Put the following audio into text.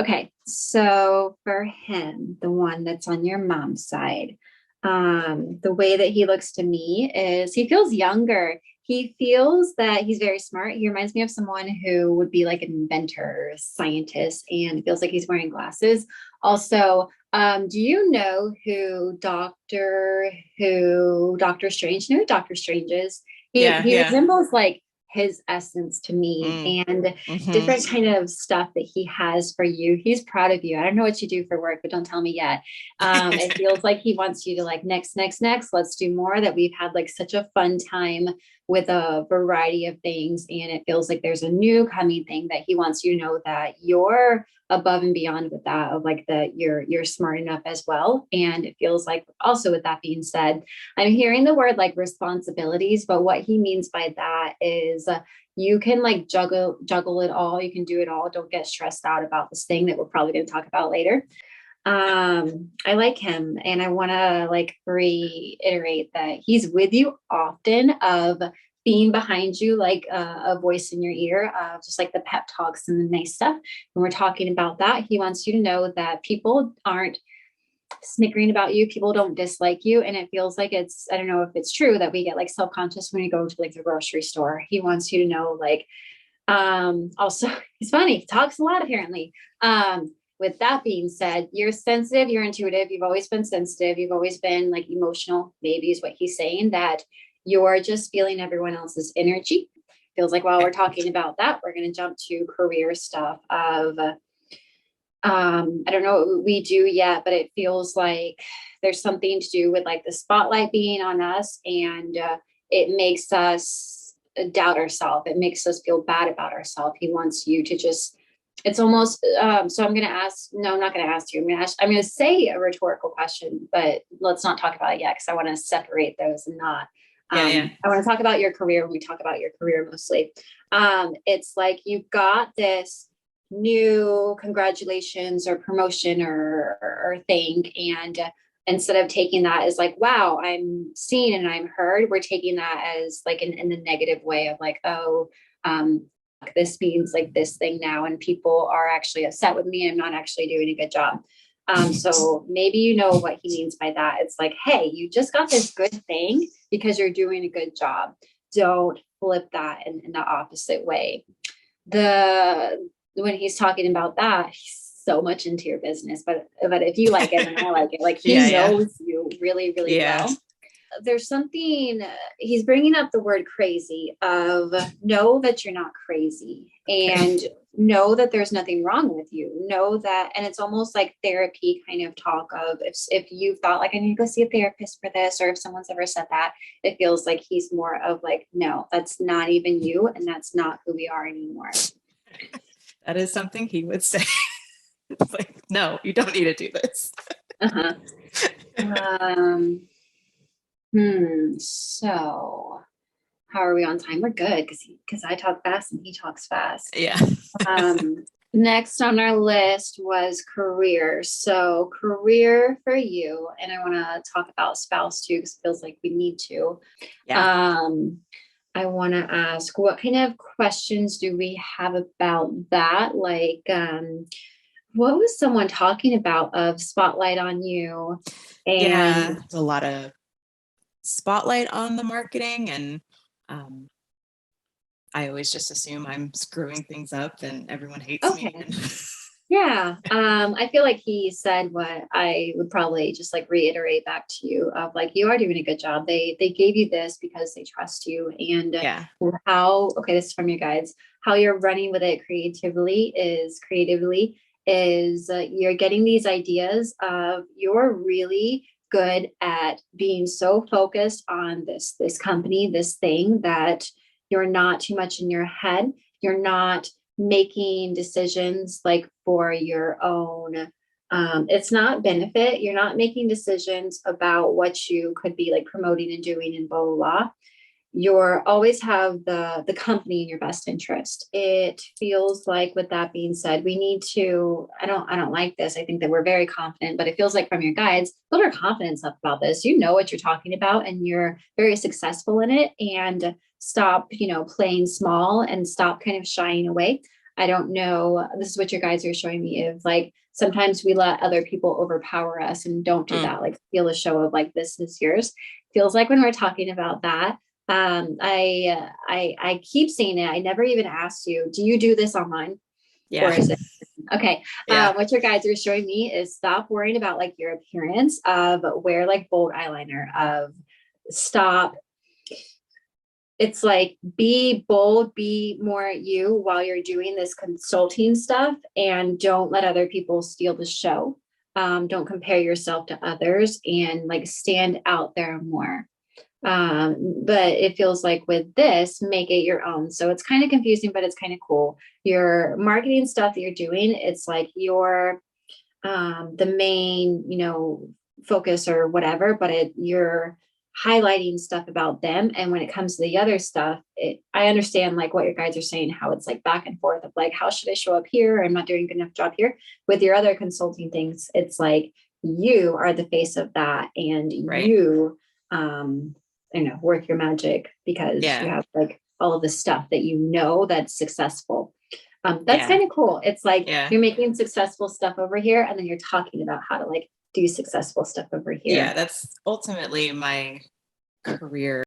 Okay, so for him, the one that's on your mom's side, the way that he looks to me is he feels younger. He feels that he's very smart. He reminds me of someone who would be like an inventor, scientist, and it feels like he's wearing glasses. Also, do you know who Doctor Strange? You know who Doctor Strange is? Yeah, He yeah. resembles like his essence to me Mm. and Hmm. different kind of stuff that he has for you. He's proud of you. I don't know what you do for work, but don't tell me yet. It feels like he wants you to like next, next, next. Let's do more. That we've had like such a fun time with a variety of things, and it feels like there's a new coming thing that he wants you to know that you're above and beyond with that of like that you're smart enough as well. And it feels like also with that being said, I'm hearing the word like responsibilities, but what he means by that is you can like juggle it all. You can do it all. Don't get stressed out about this thing that we're probably going to talk about later. I like him, and I want to like reiterate that he's with you often of being behind you like a voice in your ear, just like the pep talks and the nice stuff. When we're talking about that, he wants you to know that people aren't snickering about you. People don't dislike you. And it feels like it's, I don't know if it's true that we get like self-conscious when we go to like the grocery store. He wants you to know, like, also he's funny, he talks a lot apparently. With that being said, you're sensitive, you're intuitive, you've always been sensitive, you've always been like emotional, maybe is what he's saying, that you're just feeling everyone else's energy. Feels like while we're talking about that, we're going to jump to career stuff of I don't know what we do yet, but it feels like there's something to do with like the spotlight being on us, and it makes us doubt ourselves. It makes us feel bad about ourselves. He wants you to just, it's almost, so I'm going to ask, no, I'm not going to ask you. I'm going to say a rhetorical question, but let's not talk about it yet, because I want to separate those and not. Yeah, yeah. I want to talk about your career when we talk about your career mostly. It's like you got this new congratulations or promotion or thing, and instead of taking that as like, wow, I'm seen and I'm heard, we're taking that as like in the negative way of like, oh, this means like this thing now, and people are actually upset with me and I'm not actually doing a good job. So maybe you know what he means by that. It's like, hey, you just got this good thing because you're doing a good job. Don't flip that in the opposite way. The When he's talking about that, he's so much into your business, but if you like it and I like it, like he Yeah, yeah. knows you really, really Yeah. well. There's something he's bringing up the word crazy of know that you're not crazy, Okay. and know that there's nothing wrong with you, know that. And it's almost like therapy kind of talk of if you thought like I need to go see a therapist for this, or if someone's ever said that, it feels like he's more of like, no, that's not even you, and that's not who we are anymore. That is something he would say. It's like, no, you don't need to do this. Uh-huh. um so how are we on time? We're good because I talk fast and he talks fast. Yeah. Um, Next on our list was career. So career for you, and I want to talk about spouse too, because it feels like we need to. Yeah. Um, I want to ask, what kind of questions do we have about that? Like, what was someone talking about of spotlight on you? Yeah. And There's a lot of spotlight on the marketing, and um, I always just assume I'm screwing things up and everyone hates me. okay, yeah, I feel like he said what I would probably just like reiterate back to you of like you are doing a good job. They gave you this because they trust you, and Yeah. how okay, this is from your guides. How you're running with it creatively is you're getting these ideas of you're really good at being so focused on this company, this thing, that you're not too much in your head. You're not making decisions like for your own, it's not benefit. You're not making decisions about what you could be like promoting and doing and blah blah blah. You're always have the company in your best interest. It feels like, with that being said, we need to, I don't like this. I think that we're very confident, but it feels like from your guides, build our confidence up about this. You know what you're talking about and you're very successful in it, and stop, playing small and stop kind of shying away. I don't know. This is what your guys are showing me is like sometimes we let other people overpower us and don't do Mm, that. Like feel a show of like this is yours. Feels like when we're talking about that. I keep saying it. I never even asked you, do you do this online or yeah. is it okay? Yeah. What your guys are showing me is stop worrying about like your appearance of wear like bold eyeliner of stop it's like be bold, be more you while you're doing this consulting stuff and don't let other people steal the show. Don't compare yourself to others and like stand out there more. But it feels like with this, make it your own. So it's kind of confusing, but it's kind of cool. Your marketing stuff that you're doing, it's like your the main, focus or whatever, but you're highlighting stuff about them. And when it comes to the other stuff, I understand like what your guys are saying, how it's like back and forth of like, how should I show up here? I'm not doing a good enough job here. With your other consulting things, it's like you are the face of that and Right. you, work your magic because you Yeah. have like all of the stuff that that's successful. That's Yeah. kind of cool. It's like Yeah. you're making successful stuff over here, and then you're talking about how to like do successful stuff over Yeah. here. That's ultimately my career